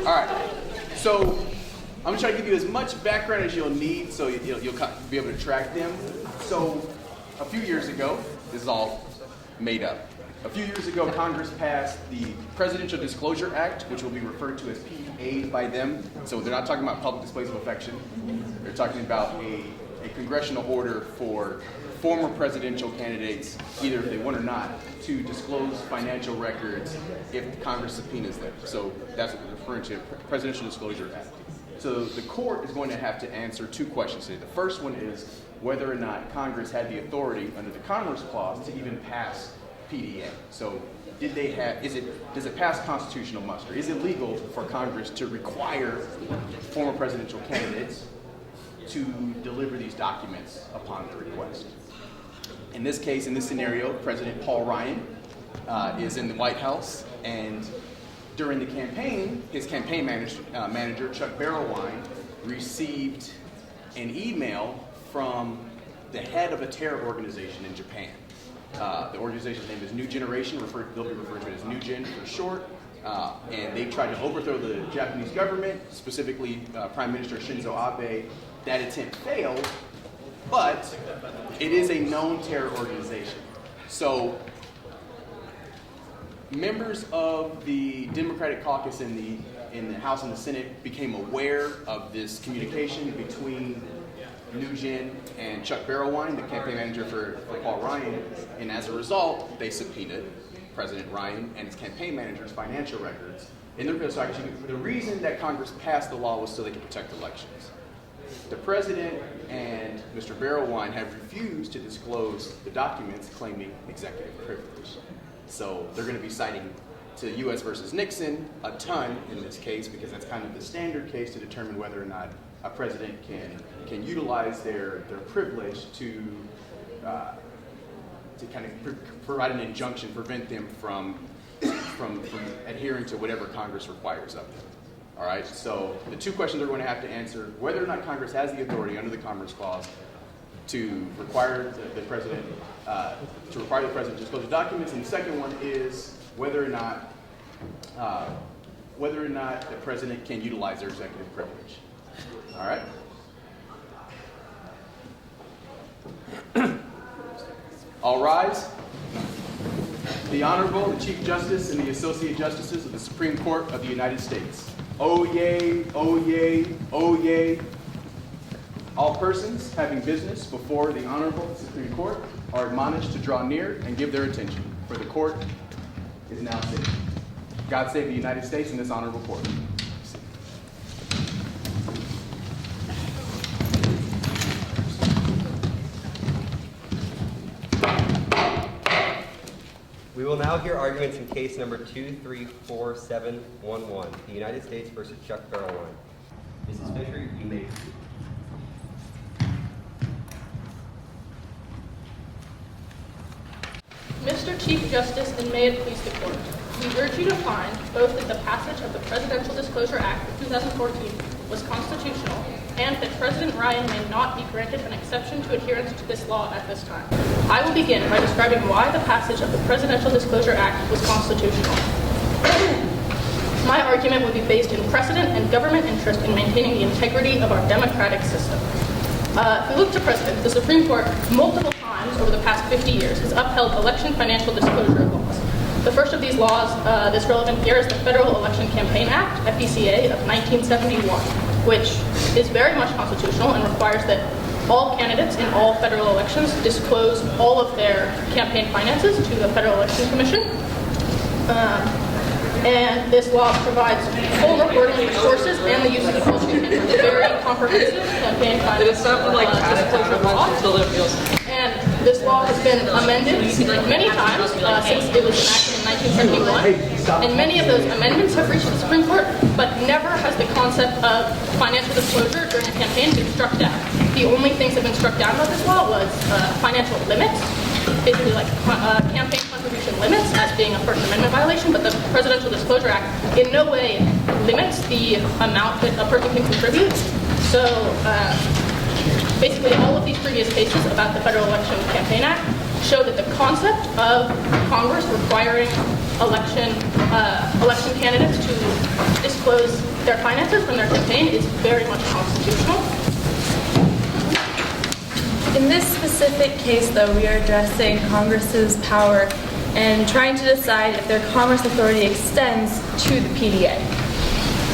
All right. So I'm going to try to give you as much background as you'll need so you'll be able to track them. So a few years ago, this is all made up. A few years ago, Congress passed the Presidential Disclosure Act, which will be referred to as PDA by them. So they're not talking about public displays of affection. They're talking about a congressional order for former presidential candidates, either if they want or not, to disclose financial records if Congress subpoenas them. So that's what they're referring to, Presidential Disclosure Act. So the court is going to have to answer two questions today. The first one is whether or not Congress had the authority under the Commerce Clause to even pass PDA. So does it pass constitutional muster? Is it legal for Congress to require former presidential candidates to deliver these documents upon their request? In this case, in this scenario, President Paul Ryan is in the White House, and during the campaign, his campaign manager, Chuck Berrelwhine, received an email from the head of a terror organization in Japan. The organization's name is New Generation, they'll be referred to it as New Gen for short, and they tried to overthrow the Japanese government, specifically Prime Minister Shinzo Abe. That attempt failed, but it is a known terror organization. So members of the Democratic caucus in the House and the Senate became aware of this communication between New Gen and Chuck Berrelwhine, the campaign manager for Paul Ryan, and as a result, they subpoenaed President Ryan and his campaign manager's financial records. And the reason that Congress passed the law was so they could protect elections. The president and Mr. Berrelwhine have refused to disclose the documents claiming executive privilege. So they're going to be citing to U.S. versus Nixon a ton in this case, because that's kind of the standard case to determine whether or not a president can utilize their privilege to kind of provide an injunction, prevent them from adhering to whatever Congress requires of them. All right, so the two questions they're going to have to answer: whether or not Congress has the authority under the Commerce Clause to require the president to disclose the documents, and the second one is whether or not the president can utilize their executive privilege. All right. All rise. The Honorable, the Chief Justice, and the Associate Justices of the Supreme Court of the United States. Oyez, oyez, oyez. All persons having business before the Honorable Supreme Court are admonished to draw near and give their attention, for the court is now sitting. God save the United States and this honorable court. We will now hear arguments in case number 234711, the United States versus Chuck Berrelwhine. Mrs. Fisher, you may proceed. Mr. Chief Justice, and may it please the Court, we urge you to find both that the passage of the Presidential Disclosure Act of 2014 was constitutional, and that President Ryan may not be granted an exception to adherence to this law at this time. I will begin by describing why the passage of the Presidential Disclosure Act was constitutional. My argument will be based in precedent and government interest in maintaining the integrity of our democratic system. If we look to precedent, the Supreme Court multiple times over the past 50 years has upheld election financial disclosure laws. The first of these laws that's relevant here is the Federal Election Campaign Act, FECA, of 1971, which is very much constitutional and requires that all candidates in all federal elections disclose all of their campaign finances to the Federal Election Commission. And this law provides full reporting of sources and the use of the posting. It's a very comprehensive campaign finance disclosure law. And this law has been amended many times since it was enacted in 1971. And many of those amendments have reached the Supreme Court, but never has the concept of financial disclosure during a campaign been struck down. The only things that have been struck down about this law was financial limits, basically like campaign contribution limits as being a First Amendment violation, but the Presidential Disclosure Act in no way limits the amount that a person can contribute. So basically all of these previous cases about the Federal Election Campaign Act show that the concept of Congress requiring election candidates to disclose their finances from their campaign is very much constitutional. In this specific case, though, we are addressing Congress's power and trying to decide if their commerce authority extends to the PDA.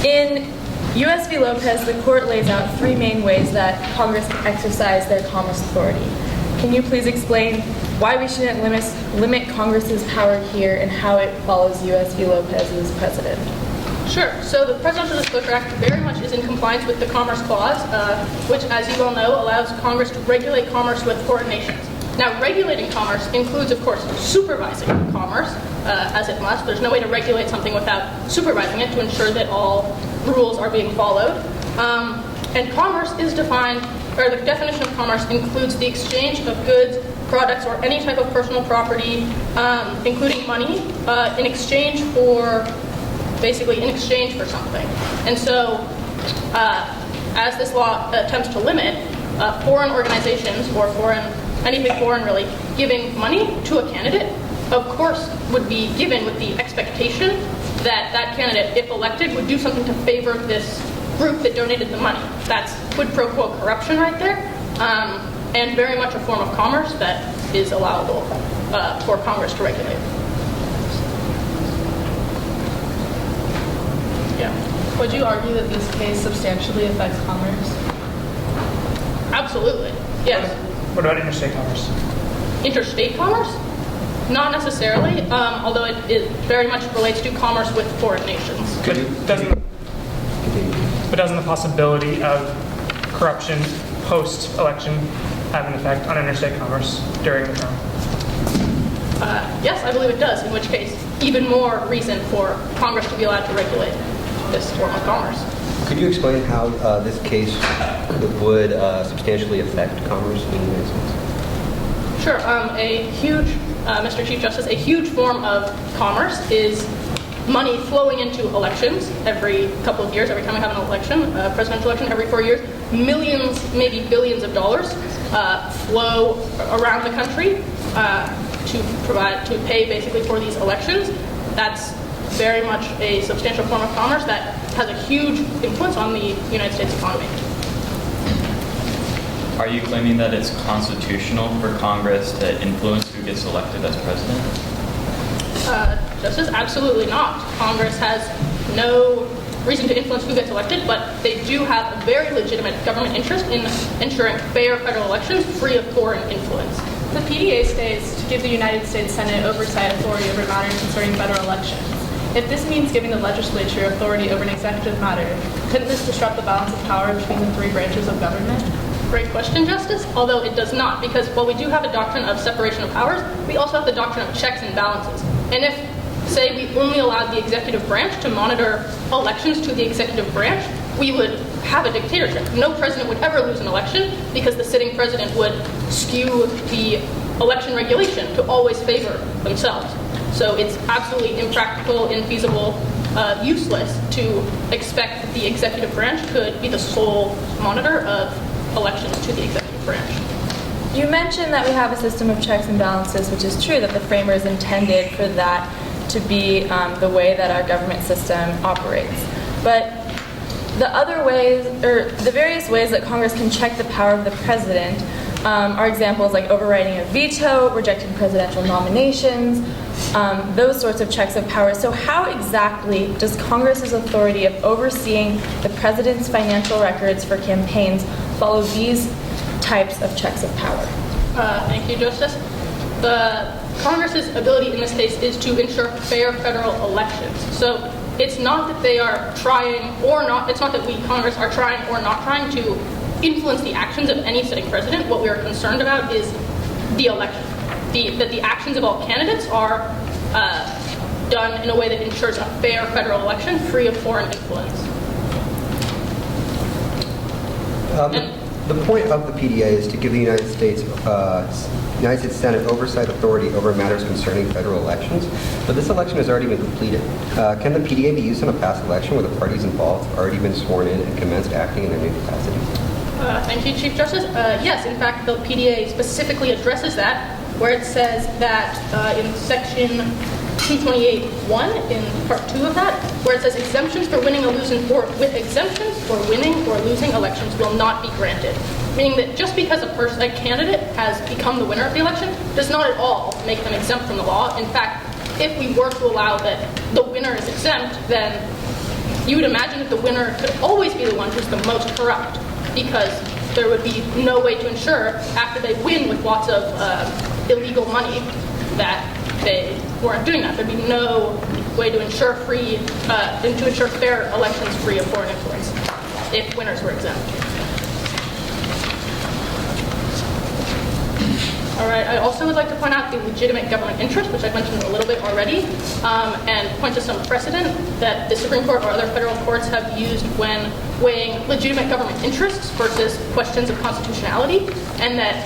In U.S. v. Lopez, the court lays out three main ways that Congress can exercise their commerce authority. Can you please explain why we shouldn't limit Congress's power here and how it follows U.S. v. Lopez's precedent? Sure. So the Presidential Disclosure Act very much is in compliance with the Commerce Clause, which, as you all know, allows Congress to regulate commerce with foreign nations. Now, regulating commerce includes, of course, supervising commerce, as it must. There's no way to regulate something without supervising it to ensure that all rules are being followed. And commerce is defined, or the definition of commerce includes the exchange of goods, products, or any type of personal property, including money, in exchange for something. And so, as this law attempts to limit foreign organizations or anything foreign really, giving money to a candidate, of course, would be given with the expectation that that candidate, if elected, would do something to favor this group that donated the money. That's quid pro quo corruption right there, and very much a form of commerce that is allowable for Congress to regulate. Yeah. Would you argue that this case substantially affects commerce? Absolutely. Yes. What about interstate commerce? Interstate commerce? Not necessarily, although it very much relates to commerce with foreign nations. But doesn't the possibility of corruption post-election have an effect on interstate commerce during the term? Yes, I believe it does, in which case, even more reason for Congress to be allowed to regulate this form of commerce. Could you explain how this case would substantially affect commerce in the United States? Sure. Mr. Chief Justice, a huge form of commerce is money flowing into elections every couple of years. Every time we have an election, a presidential election, every 4 years, millions, maybe billions of dollars flow around the country to pay basically for these elections. That's very much a substantial form of commerce that has a huge influence on the United States economy. Are you claiming that it's constitutional for Congress to influence who gets elected as president? Justice, absolutely not. Congress has no reason to influence who gets elected, but they do have a very legitimate government interest in ensuring fair federal elections free of foreign influence. The PDA states to give the United States Senate oversight authority over matters concerning federal elections. If this means giving the legislature authority over an executive matter, couldn't this disrupt the balance of power between the three branches of government? Great question, Justice, although it does not, because while we do have a doctrine of separation of powers, we also have the doctrine of checks and balances. And if, say, we only allowed the executive branch to monitor elections to the executive branch, we would have a dictatorship. No president would ever lose an election because the sitting president would skew the election regulation to always favor themselves. So it's absolutely impractical, infeasible, useless to expect that the executive branch could be the sole monitor of elections to the executive branch. You mentioned that we have a system of checks and balances, which is true, that the framers intended for that to be the way that our government system operates. But the other ways, or the various ways that Congress can check the power of the president are examples like overriding a veto, rejecting presidential nominations, those sorts of checks of power. So how exactly does Congress's authority of overseeing the president's financial records for campaigns follow these types of checks of power? Thank you, Justice. The Congress's ability in this case is to ensure fair federal elections. So it's not that they are trying or not, it's not that we, Congress, are trying or not trying to influence the actions of any sitting president. What we are concerned about is the election. That the actions of all candidates are done in a way that ensures a fair federal election free of foreign influence. The point of the PDA is to give the United States Senate oversight authority over matters concerning federal elections, but this election has already been completed. Can the PDA be used in a past election where the parties involved have already been sworn in and commenced acting in their new capacity? Thank you, Chief Justice. Yes, in fact, the PDA specifically addresses that, where it says that in Section 228.1 in part 2 of that, where it says exemptions for winning or losing, or with exemptions for winning or losing elections will not be granted. Meaning that just because a candidate has become the winner of the election does not at all make them exempt from the law. In fact, if we were to allow that the winner is exempt, then you would imagine that the winner could always be the one who's the most corrupt, because there would be no way to ensure after they win with lots of illegal money that they weren't doing that. There'd be no way to ensure fair elections free of foreign influence if winners were exempt. All right, I also would like to point out the legitimate government interest, which I mentioned a little bit already, and point to some precedent that the Supreme Court or other federal courts have used when weighing legitimate government interests versus questions of constitutionality, and that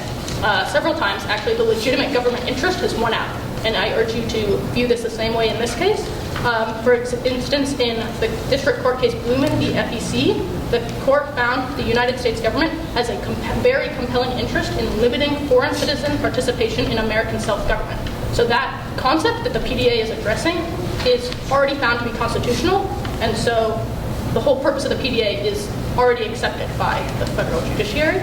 several times, actually, the legitimate government interest has won out. And I urge you to view this the same way in this case. For instance, in the district court case Blumen v. FEC, the court found the United States government has a very compelling interest in limiting foreign citizen participation in American self-government. So that concept that the PDA is addressing is already found to be constitutional, and so the whole purpose of the PDA is already accepted by the federal judiciary.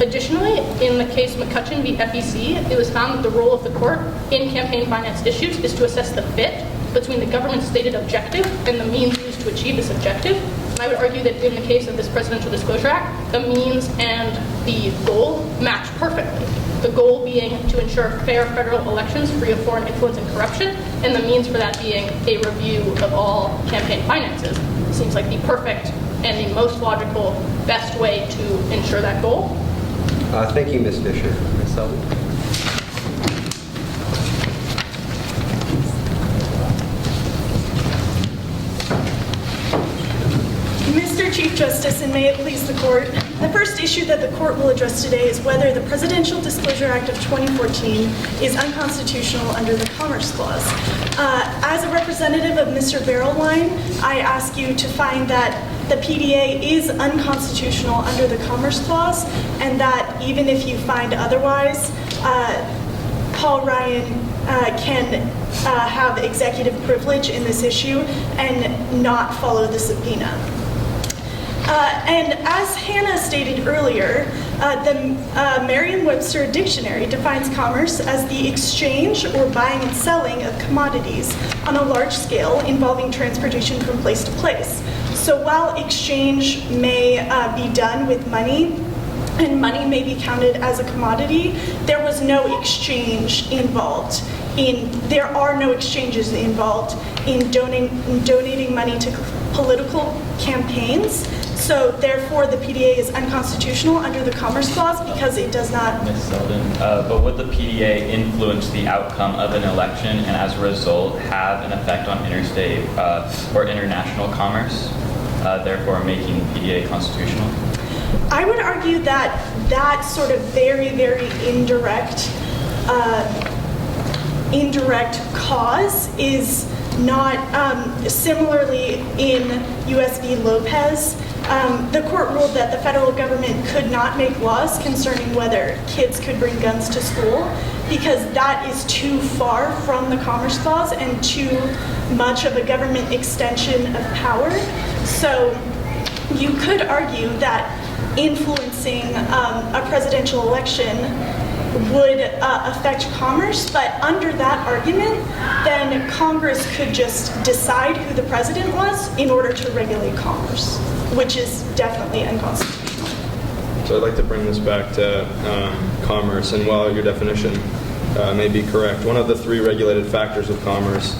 Additionally, in the case McCutcheon v. FEC, it was found that the role of the court in campaign finance issues is to assess the fit between the government's stated objective and the means used to achieve this objective. And I would argue that in the case of this Presidential Disclosure Act, the means and the goal match perfectly. The goal being to ensure fair federal elections free of foreign influence and corruption, and the means for that being a review of all campaign finances. It seems like the perfect and the most logical, best way to ensure that goal. Thank you, Ms. Fisher. Ms. Sullivan. Mr. Chief Justice, and may it please the Court, the first issue that the Court will address today is whether the Presidential Disclosure Act of 2014 is unconstitutional under the Commerce Clause. As a representative of Mr. Berrelwhine, I ask you to find that the PDA is unconstitutional under the Commerce Clause, and that even if you find otherwise, Paul Ryan can have executive privilege in this issue and not follow the subpoena. And as Hannah stated earlier, the Merriam-Webster Dictionary defines commerce as the exchange or buying and selling of commodities on a large scale involving transportation from place to place. So while exchange may be done with money, and money may be counted as a commodity, there was no exchange involved. There are no exchanges involved in donating money to political campaigns. So therefore, the PDA is unconstitutional under the Commerce Clause because it does not. Ms. Selden, but would the PDA influence the outcome of an election and as a result have an effect on interstate or international commerce, therefore making PDA constitutional? I would argue that that sort of very, very indirect cause is not similarly in U.S. v. Lopez. The court ruled that the federal government could not make laws concerning whether kids could bring guns to school because that is too far from the Commerce Clause and too much of a government extension of power. So you could argue that influencing a presidential election would affect commerce, but under that argument, then Congress could just decide who the president was in order to regulate commerce, which is definitely unconstitutional. So I'd like to bring this back to commerce, and while your definition may be correct, one of the three regulated factors of commerce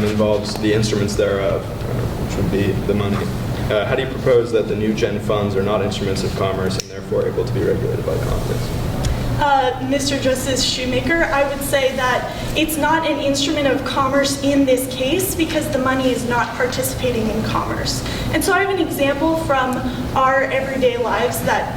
involves the instruments thereof, which would be the money. How do you propose that the new gen funds are not instruments of commerce and therefore able to be regulated by Congress? Mr. Justice Shoemaker, I would say that it's not an instrument of commerce in this case because the money is not participating in commerce. And so I have an example from our everyday lives that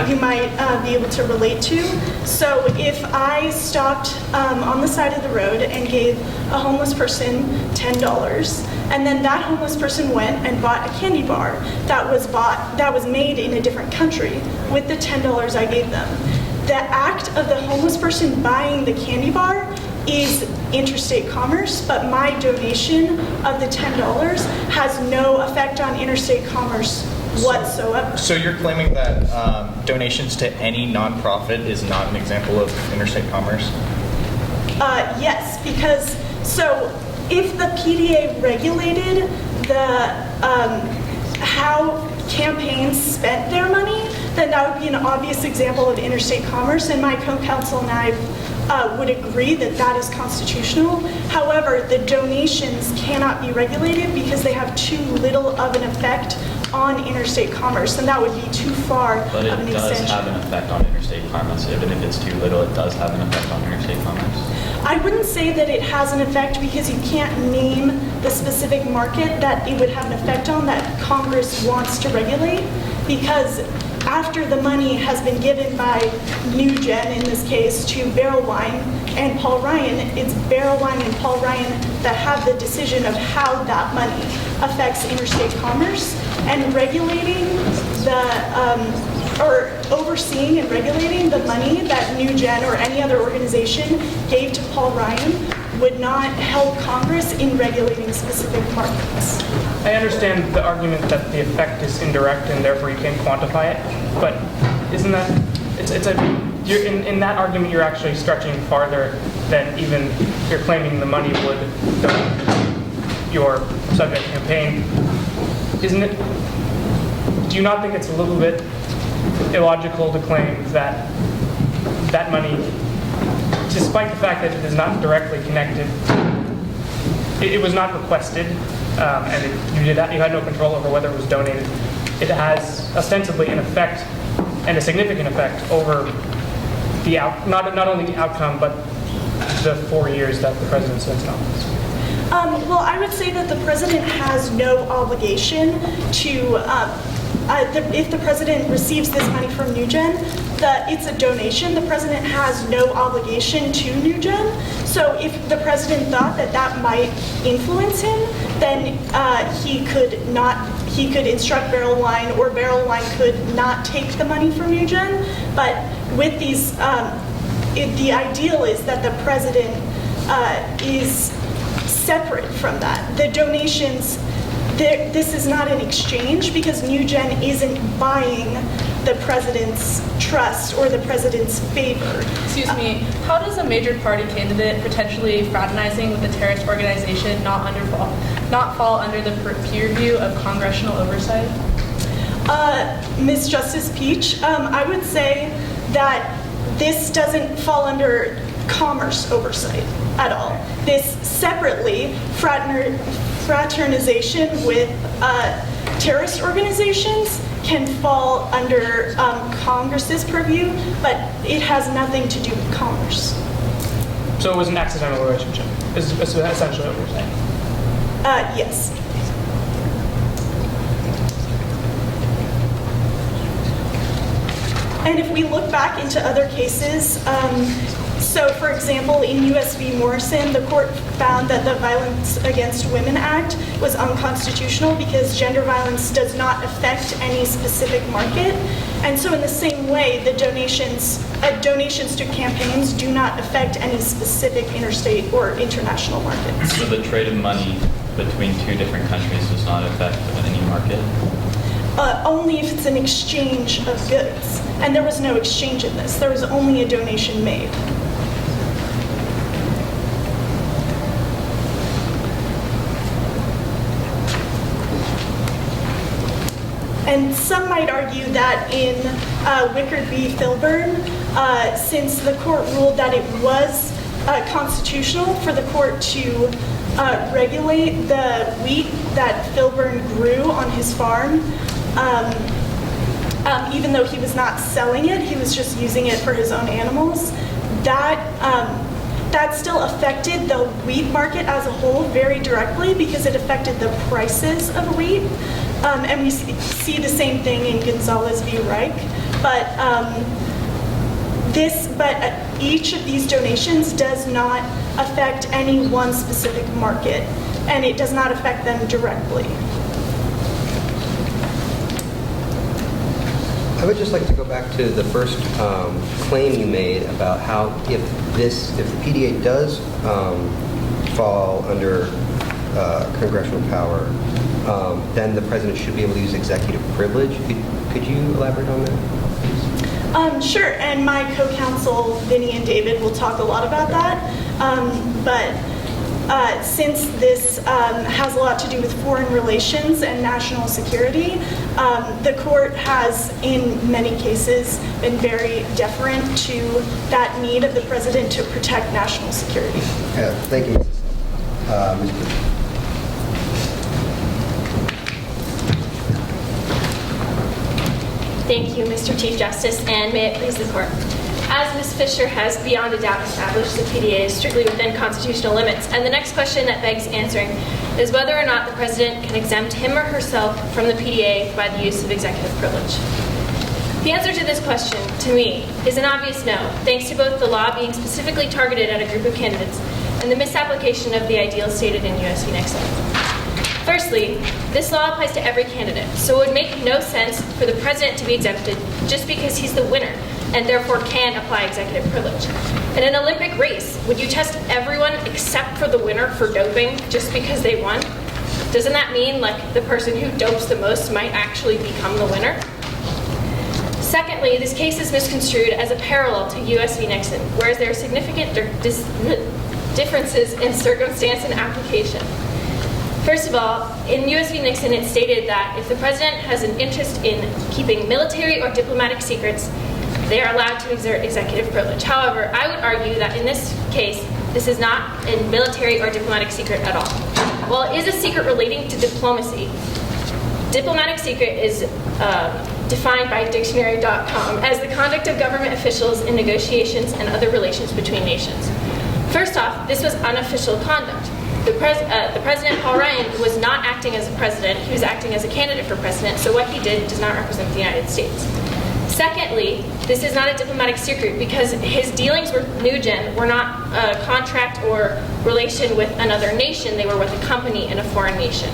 you might be able to relate to. So if I stopped on the side of the road and gave a homeless person $10, and then that homeless person went and bought a candy bar that was made in a different country with the $10 I gave them, the act of the homeless person buying the candy bar is interstate commerce, but my donation of the $10 has no effect on interstate commerce whatsoever. So you're claiming that donations to any nonprofit is not an example of interstate commerce? Yes, because so if the PDA regulated the how campaigns spent their money, then that would be an obvious example of interstate commerce, and my co-counsel and I would agree that that is constitutional. However, the donations cannot be regulated because they have too little of an effect on interstate commerce, and that would be too far But of an it does extension. have an effect on interstate commerce. Even if it's too little, it does have an effect on interstate commerce. I wouldn't say that it has an effect because you can't name the specific market that it would have an effect on that Congress wants to regulate, because after the money has been given by New Gen, in this case, to Berrelwhine and Paul Ryan, it's Berrelwhine and Paul Ryan that have the decision of how that money affects interstate commerce, and regulating or overseeing and regulating the money that New Gen or any other organization gave to Paul Ryan would not help Congress in regulating specific markets. I understand the argument that the effect is indirect and therefore you can't quantify it, but isn't that, in that argument you're actually stretching farther than even you're claiming the money would go to your subject campaign, isn't it? Do you not think it's a little bit illogical to claim that that money, despite the fact that it is not directly connected, it was not requested, and you had no control over whether it was donated. It has ostensibly an effect, and a significant effect, over the not only the outcome, but the 4 years that the president spends in office. Well, I would say that the president has no obligation to, if the president receives this money from New Gen, it's a donation. The president has no obligation to New Gen. So if the president thought that that might influence him, then he could instruct Berrelwhine, or Berrelwhine could not take the money from New Gen. But with these, the ideal is that the president is separate from that. The donations, this is not an exchange because New Gen isn't buying the president's trust or the president's favor. Excuse me, how does a major party candidate potentially fraternizing with a terrorist organization not fall under the purview of congressional oversight? Ms. Justice Peach, I would say that this doesn't fall under commerce oversight at all. This separately, fraternization with terrorist organizations can fall under Congress's purview, but it has nothing to do with commerce. So it was an accidental relationship, is essentially what you're saying. Yes. And if we look back into other cases, so for example, in U.S. v. Morrison, the court found that the Violence Against Women Act was unconstitutional because gender violence does not affect any specific market. And so in the same way, the donations to campaigns do not affect any specific interstate or international markets. So the trade of money between two different countries does not affect any market? Only if it's an exchange of goods. And there was no exchange in this. There was only a donation made. And some might argue that in Wickard v. Filburn, since the court ruled that it was constitutional for the court to regulate the wheat that Filburn grew on his farm, even though he was not selling it, he was just using it for his own animals, that still affected the wheat market as a whole very directly because it affected the prices of wheat. And we see the same thing in Gonzalez v. Reich. But each of these donations does not affect any one specific market, and it does not affect them directly. I would just like to go back to the first claim you made about how if the PDA does fall under congressional power, then the president should be able to use executive privilege. Could you elaborate on that? Sure, and my co-counsel Vinny and David will talk a lot about that. But since this has a lot to do with foreign relations and national security, the court has, in many cases, been very deferent to that need of the president to protect national security. Thank you, Mrs. Ms. Bush. Thank you, Mr. Chief Justice, and may it please the Court. As Ms. Fisher has beyond a doubt established, the PDA is strictly within constitutional limits, and the next question that begs answering is whether or not the President can exempt him or herself from the PDA by the use of executive privilege. The answer to this question, to me, is an obvious no, thanks to both the law being specifically targeted at a group of candidates and the misapplication of the ideals stated in U.S. v. Nixon. Firstly, this law applies to every candidate, so it would make no sense for the president to be exempted just because he's the winner and therefore can apply executive privilege. In an Olympic race, would you test everyone except for the winner for doping just because they won? Doesn't that mean like the person who dopes the most might actually become the winner? Secondly, this case is misconstrued as a parallel to U.S. v. Nixon, whereas there are significant differences in circumstance and application. First of all, in U.S. v. Nixon, it stated that if the president has an interest in keeping military or diplomatic secrets, they are allowed to exert executive privilege. However, I would argue that in this case, this is not a military or diplomatic secret at all. While it is a secret relating to diplomacy, diplomatic secret is defined by dictionary.com as the conduct of government officials in negotiations and other relations between nations. First off, this was unofficial conduct. The President, Paul Ryan, was not acting as a president, he was acting as a candidate for president, so what he did does not represent the United States. Secondly, this is not a diplomatic secret because his dealings with Nugent were not a contract or relation with another nation, they were with a company in a foreign nation.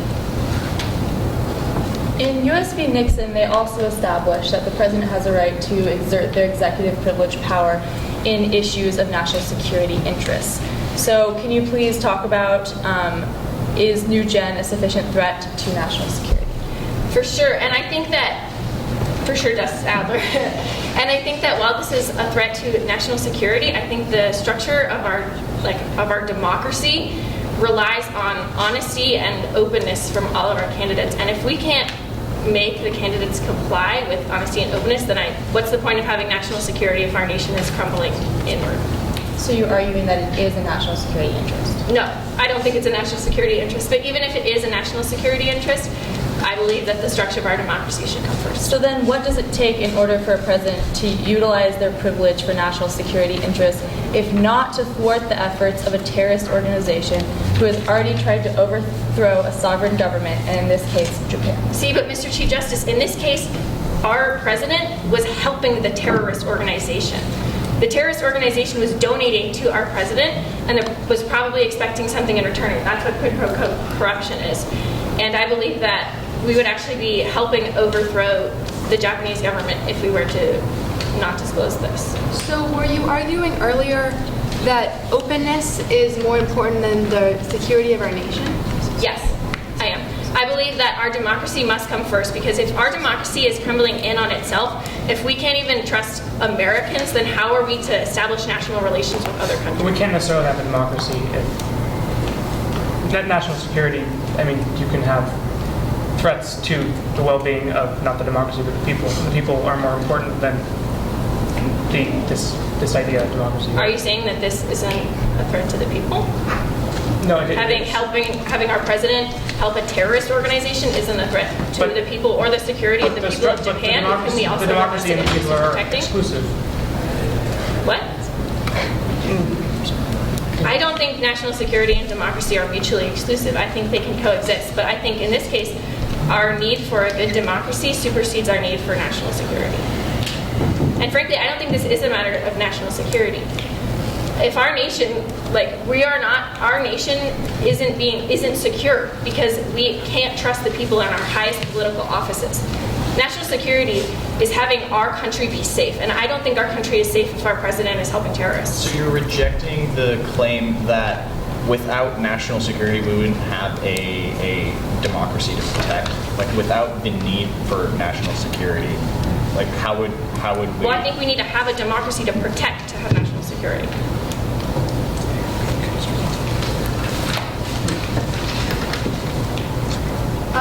In U.S. v. Nixon, they also established that the president has a right to exert their executive privilege power in issues of national security interests. So can you please talk about, is Nugent a sufficient threat to national security? For sure, and I think that, for sure, Justice Adler, and I think that while this is a threat to national security, I think the structure of our democracy relies on honesty and openness from all of our candidates, and if we can't make the candidates comply with honesty and openness, then what's the point of having national security if our nation is crumbling inward? So you're arguing that it is a national security interest? No, I don't think it's a national security interest, but even if it is a national security interest, I believe that the structure of our democracy should come first. So then what does it take in order for a president to utilize their privilege for national security interests, if not to thwart the efforts of a terrorist organization who has already tried to overthrow a sovereign government, and in this case, Japan? See, but Mr. Chief Justice, in this case, our president was helping the terrorist organization. The terrorist organization was donating to our president and was probably expecting something in return. That's what quid pro quo corruption is. And I believe that we would actually be helping overthrow the Japanese government if we were to not disclose this. So were you arguing earlier that openness is more important than the security of our nation? Yes, I am. I believe that our democracy must come first, because if our democracy is crumbling in on itself, if we can't even trust Americans, then how are we to establish national relations with other countries? We can't necessarily have a democracy if national security, I mean, you can have threats to the well-being of not the democracy but the people. The people are more important than this idea of democracy. Are you saying that this isn't a threat to the people? No, having our president help a terrorist organization isn't a threat to the people or the security of the people of Japan, whom we also the democracy and the people are protecting? exclusive. What? I don't think national security and democracy are mutually exclusive. I think they can coexist. But I think in this case, our need for a good democracy supersedes our need for national security. And frankly, I don't think this is a matter of national security. If our nation, our nation isn't secure because we can't trust the people in our highest political offices. National security is having our country be safe, and I don't think our country is safe if our president is helping terrorists. So you're rejecting the claim that without national security, we wouldn't have a democracy to protect? Like, without the need for national security, like, how would we... Well, I think we need to have a democracy to protect to have national security.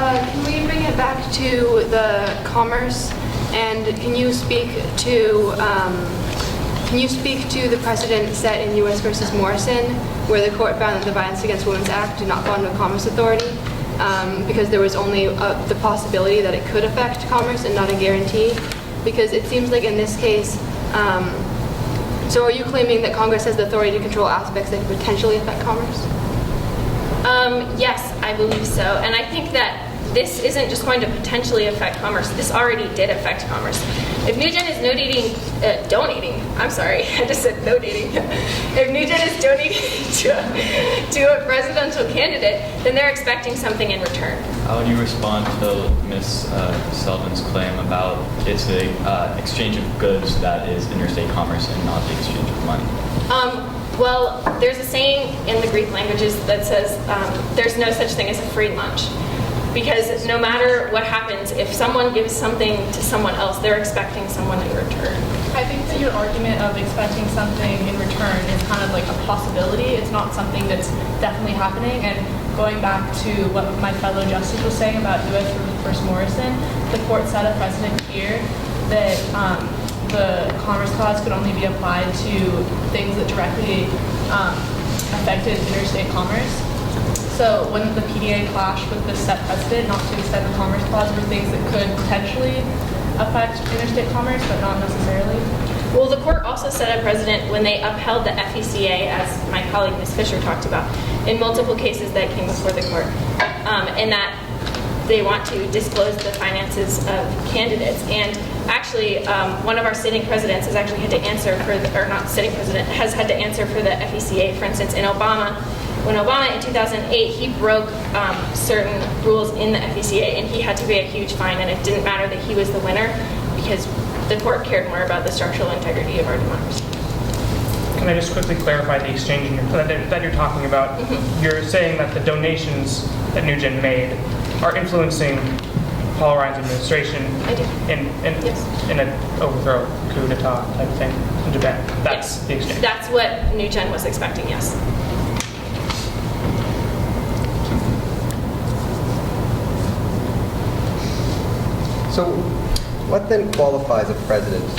Can we bring it back to the commerce? And can you speak to the precedent set in U.S. versus Morrison, where the court found that the Violence Against Women's Act did not fall under Commerce Authority because there was only the possibility that it could affect commerce and not a guarantee? Because it seems like in this case, so are you claiming that Congress has the authority to control aspects that could potentially affect commerce? Yes, I believe so. And I think that this isn't just going to potentially affect commerce. This already did affect commerce. If Nugent is donating, I'm sorry, I just said no dating. If Nugent is donating to a presidential candidate, then they're expecting something in return. How would you respond to Ms. Selvin's claim about it's the exchange of goods that is interstate commerce and not the exchange of money? Well, there's a saying in the Greek languages that says there's no such thing as a free lunch. Because no matter what happens, if someone gives something to someone else, they're expecting someone in return. I think that your argument of expecting something in return is kind of like a possibility. It's not something that's definitely happening. And going back to what my fellow justice was saying about U.S. versus Morrison, the court set a precedent here that the Commerce Clause could only be applied to things that directly affected interstate commerce. So wouldn't the PDA clash with this set precedent not to extend the Commerce Clause for things that could potentially affect interstate commerce, but not necessarily? Well, the court also set a precedent when they upheld the FECA, as my colleague Ms. Fisher talked about, in multiple cases that came before the court, in that they want to disclose the finances of candidates. And actually, one of our sitting presidents has actually had to answer for, has had to answer for the FECA. For instance, when Obama in 2008, he broke certain rules in the FECA, and he had to pay a huge fine, and it didn't matter that he was the winner because the court cared more about the structural integrity of our democracy. Can I just quickly clarify the exchange that you're talking about? Mm-hmm. You're saying that the donations that Nugent made are influencing Paul Ryan's administration in an overthrow, coup d'etat type thing in Japan. That's the exchange. That's what Nugent was expecting, yes. So what then qualifies a president's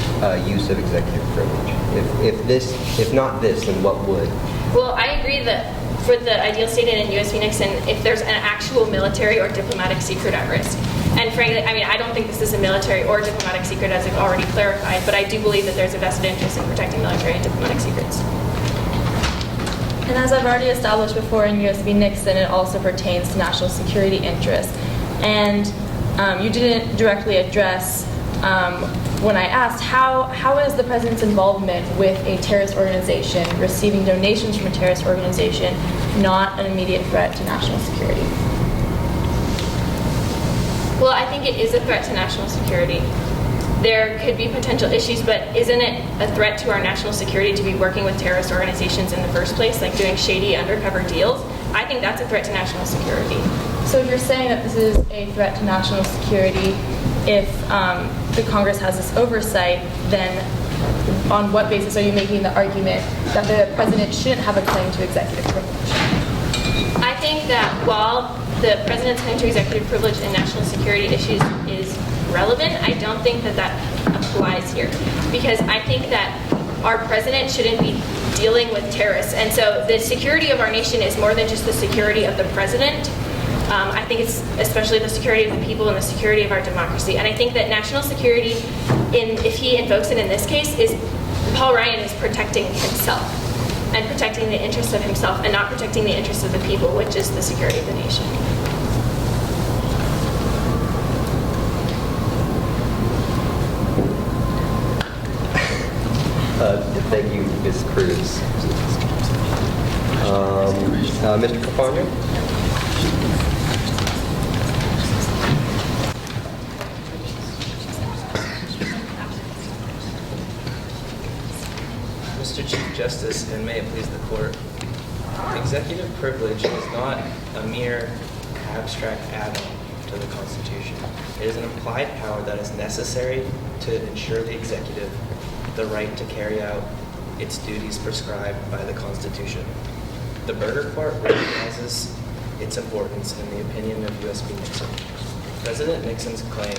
use of executive privilege? If not this, then what would? Well, I agree that for the ideal stated in U.S. v. Nixon, if there's an actual military or diplomatic secret at risk. And frankly, I mean, I don't think this is a military or diplomatic secret, as I've already clarified, but I do believe that there's a vested interest in protecting military and diplomatic secrets. And as I've already established before in U.S. v. Nixon, it also pertains to national security interests. And you didn't directly address when I asked how is the president's involvement with a terrorist organization, receiving donations from a terrorist organization, not an immediate threat to national security? Well, I think it is a threat to national security. There could be potential issues, but isn't it a threat to our national security to be working with terrorist organizations in the first place, like doing shady undercover deals? I think that's a threat to national security. So if you're saying that this is a threat to national security, if the Congress has this oversight, then on what basis are you making the argument that the president shouldn't have a claim to executive privilege? I think that while the president's claim to executive privilege in national security issues is relevant, I don't think that that applies here. Because I think that our president shouldn't be dealing with terrorists. And so the security of our nation is more than just the security of the president. I think it's especially the security of the people and the security of our democracy. And I think that national security, if he invokes it in this case, is Paul Ryan is protecting himself and protecting the interests of himself and not protecting the interests of the people, which is the security of the nation. Thank you, Ms. Cruz. Mr. Cafarno? Justice, and may it please the court. Executive privilege is not a mere abstract add-on to the Constitution. It is an implied power that is necessary to ensure the executive the right to carry out its duties prescribed by the Constitution. The Berger Court recognizes its importance in the opinion of U.S. v. Nixon. President Nixon's claim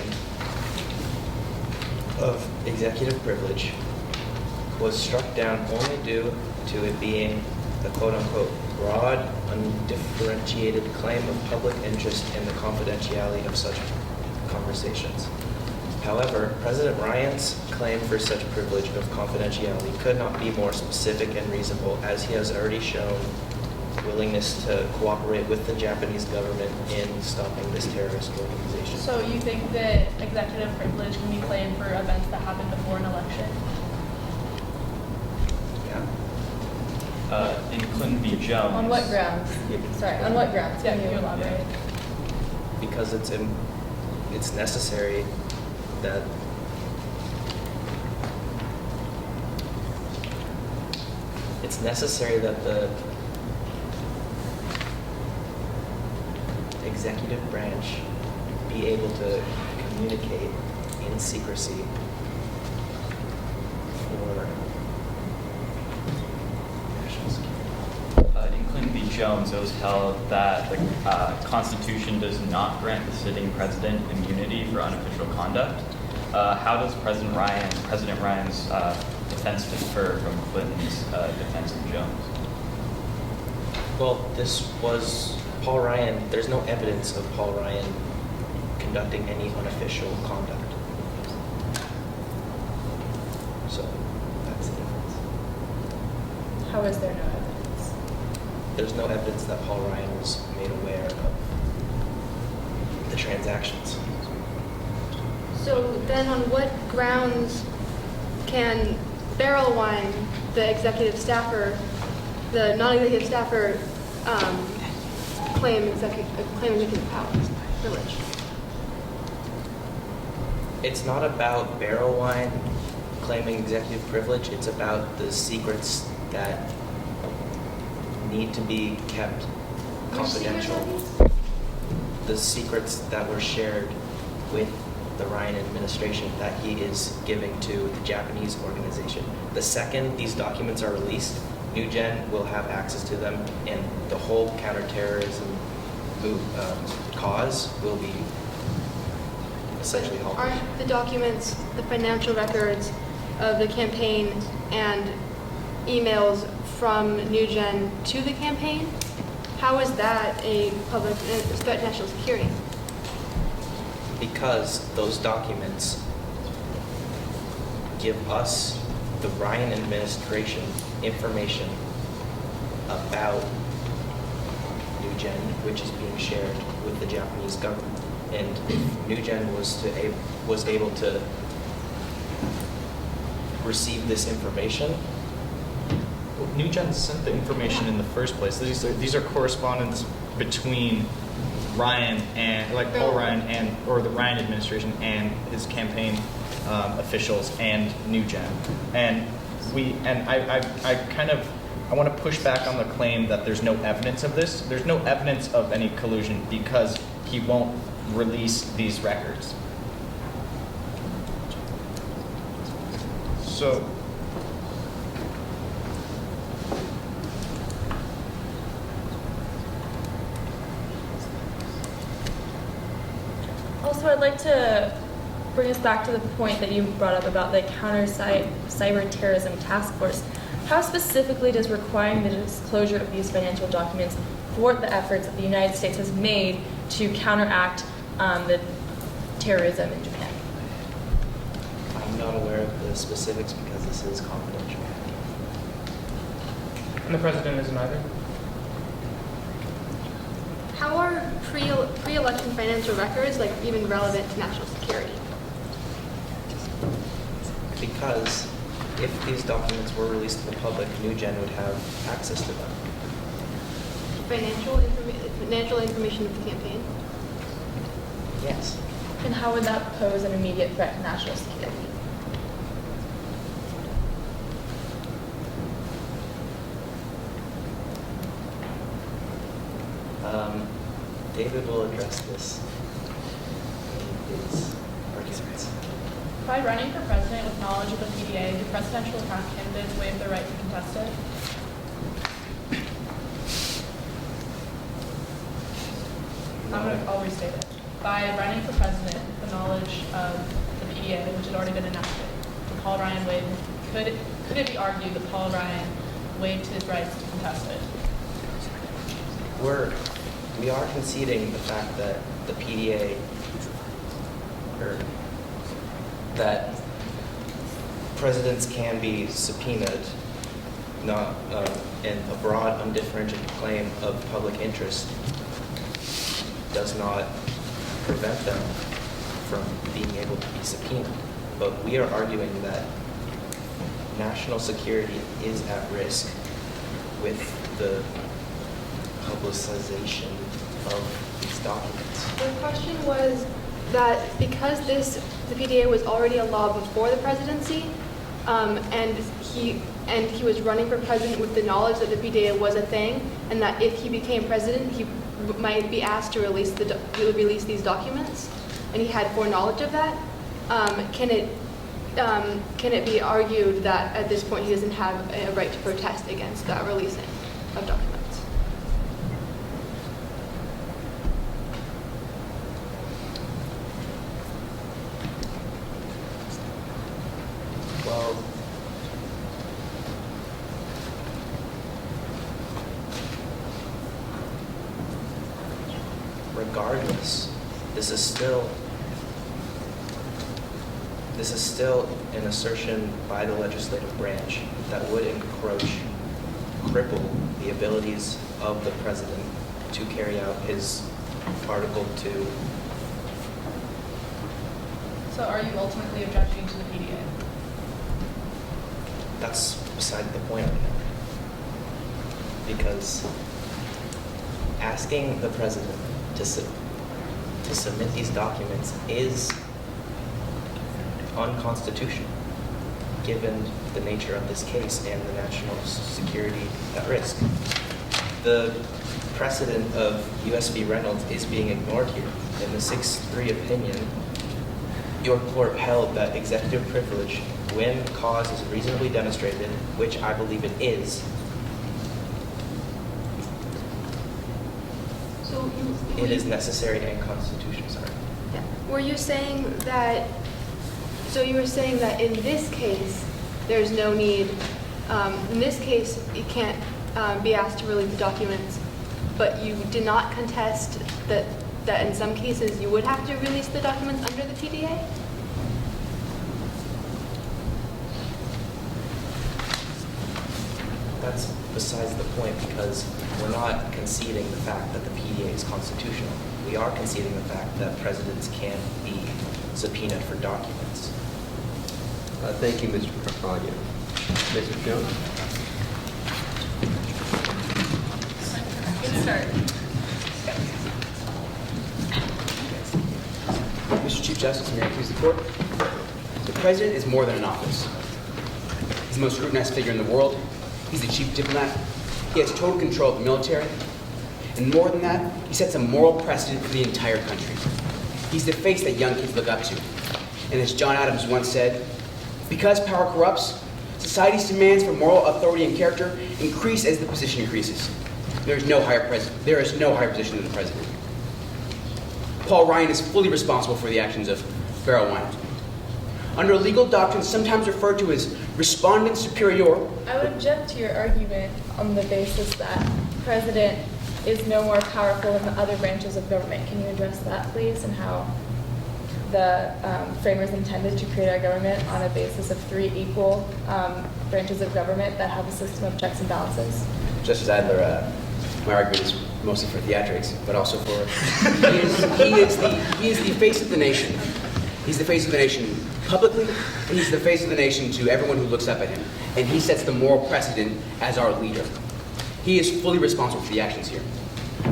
of executive privilege was struck down only due to it being a quote-unquote broad, undifferentiated claim of public interest in the confidentiality of such conversations. However, President Ryan's claim for such privilege of confidentiality could not be more specific and reasonable, as he has already shown willingness to cooperate with the Japanese government in stopping this terrorist organization. So you think that executive privilege can be claimed for events that happen before an election? Yeah. In Clinton v. Jones. On what grounds? Sorry, on what grounds? Can you elaborate? Because it's necessary that the executive branch be able to communicate in secrecy for national security. In Clinton v. Jones, it was held that the Constitution does not grant the sitting president immunity for unofficial conduct. How does President Ryan's defense differ from Clinton's defense of Jones? Well, this was Paul Ryan. There's no evidence of Paul Ryan conducting any unofficial conduct. So that's the difference. How is there no evidence? There's no evidence that Paul Ryan was made aware of the transactions. So then on what grounds can Berrelwhine, the executive staffer, the non-executive staffer, claim executive powers, privilege? It's not about Berrelwhine claiming executive privilege. It's about the secrets that need to be kept confidential. The secrets that were shared with the Ryan administration that he is giving to the Japanese organization. The second these documents are released, New Gen will have access to them, and the whole counterterrorism cause will be essentially halted. Aren't the documents, the financial records of the campaign and emails from New Gen to the campaign? How is that a public threat to national security? Because those documents give us, the Ryan administration, information about New Gen, which is being shared with the Japanese government. And if New Gen was able to receive this information, New Gen sent the information in the first place. These are correspondence between Ryan and Paul Ryan or the Ryan administration and his campaign officials and New Gen. And I want to push back on the claim that there's no evidence of this. There's no evidence of any collusion because he won't release these records. So Also, I'd like to bring us back to the point that you brought up about the Cyber Terrorism Task Force. How specifically does requiring the disclosure of these financial documents thwart the efforts that the United States has made to counteract the terrorism in Japan? I'm not aware of the specifics because this is confidential. And the president isn't either. How are pre-election financial records even relevant to national security? Because if these documents were released to the public, New Gen would have access to them. Financial information of the campaign? Yes. And how would that pose an immediate threat to national security? David will address this in his arguments. By running for president with knowledge of the PDA, do presidential candidates waive their right to contest it? I'll restate it. By running for president with the knowledge of the PDA, which had already been enacted, could it be argued that Paul Ryan waived his rights to contest it? We are conceding the fact that the PDA, or that presidents can be subpoenaed, not and a broad, undifferentiated claim of public interest does not prevent them from being able to be subpoenaed. But we are arguing that national security is at risk with the publicization of these documents. The question was that because the PDA was already a law before the presidency, and he was running for president with the knowledge that the PDA was a thing, and that if he became president, he might be asked to release these documents, and he had foreknowledge of that. Can it be argued that at this point he doesn't have a right to protest against that releasing of documents? Well, regardless, this is still an assertion by the legislative branch that would cripple the abilities of the president to carry out his Article 2. So are you ultimately objecting to the PDA? That's beside the point right now. Because asking the president to submit these documents is unconstitutional, given the nature of this case and the national security at risk. The precedent of U.S. v. Reynolds is being ignored here. In the 6-3 opinion, your court held that executive privilege, when cause is reasonably demonstrated, which I believe it is, it is necessary and constitutional. Sorry. Yeah. Were you saying that? So you were saying that in this case, there's no need. In this case, you can't be asked to release the documents, but you did not contest that in some cases you would have to release the documents under the PDA? That's besides the point, because we're not conceding the fact that the PDA is constitutional. We are conceding the fact that presidents can be subpoenaed for documents. Thank you, Mr. Carfagna. Mr. Jones? Good start. Mr. Chief Justice, and may I please the court? The president is more than an office. He's the most scrutinized figure in the world. He's the chief diplomat. He has total control of the military. And more than that, he sets a moral precedent for the entire country. He's the face that young kids look up to. And as John Adams once said, because power corrupts, society's demands for moral authority and character increase as the position increases. There is no higher position than the president. Paul Ryan is fully responsible for the actions of Berrelwhine. Under legal doctrine sometimes referred to as respondent superior. I would object to your argument on the basis that the president is no more powerful than the other branches of government. Can you address that, please, and how the framers intended to create our government on a basis of 3 equal branches of government that have a system of checks and balances? Justice Adler, my argument is mostly for theatrics, but also for he is the face of the nation. He's the face of the nation publicly, and he's the face of the nation to everyone who looks up at him. And he sets the moral precedent as our leader. He is fully responsible for the actions here.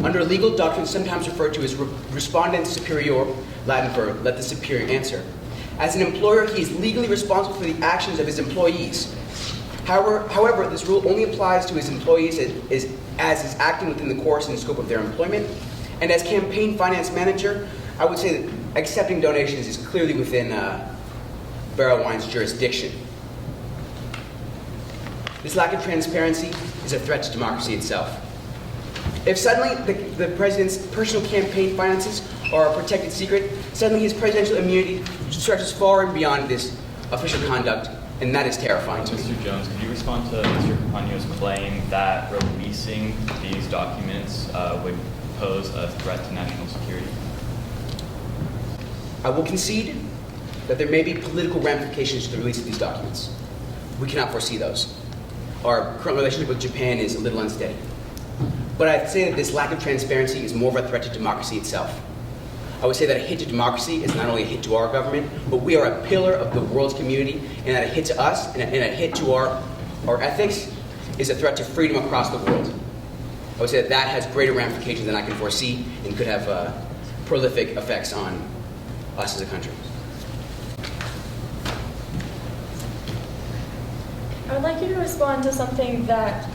Under legal doctrine, sometimes referred to as respondent superior, Latin for let the superior answer. As an employer, he is legally responsible for the actions of his employees. However, this rule only applies to his employees as is acting within the course and scope of their employment, And as campaign finance manager, I would say that accepting donations is clearly within Berrelwhine's jurisdiction. This lack of transparency is a threat to democracy itself. If suddenly the president's personal campaign finances are a protected secret, suddenly his presidential immunity stretches far and beyond this official conduct, and that is terrifying to me. Mr. Jones, could you respond to Mr. Campagno's claim that releasing these documents would pose a threat to national security? I will concede that there may be political ramifications to the release of these documents. We cannot foresee those. Our current relationship with Japan is a little unsteady. But I'd say that this lack of transparency is more of a threat to democracy itself. I would say that a hit to democracy is not only a hit to our government, but we are a pillar of the world's community, and that a hit to us and a hit to our ethics is a threat to freedom across the world. I would say that that has greater ramifications than I can foresee and could have prolific effects on us as a country. I would like you to respond to something that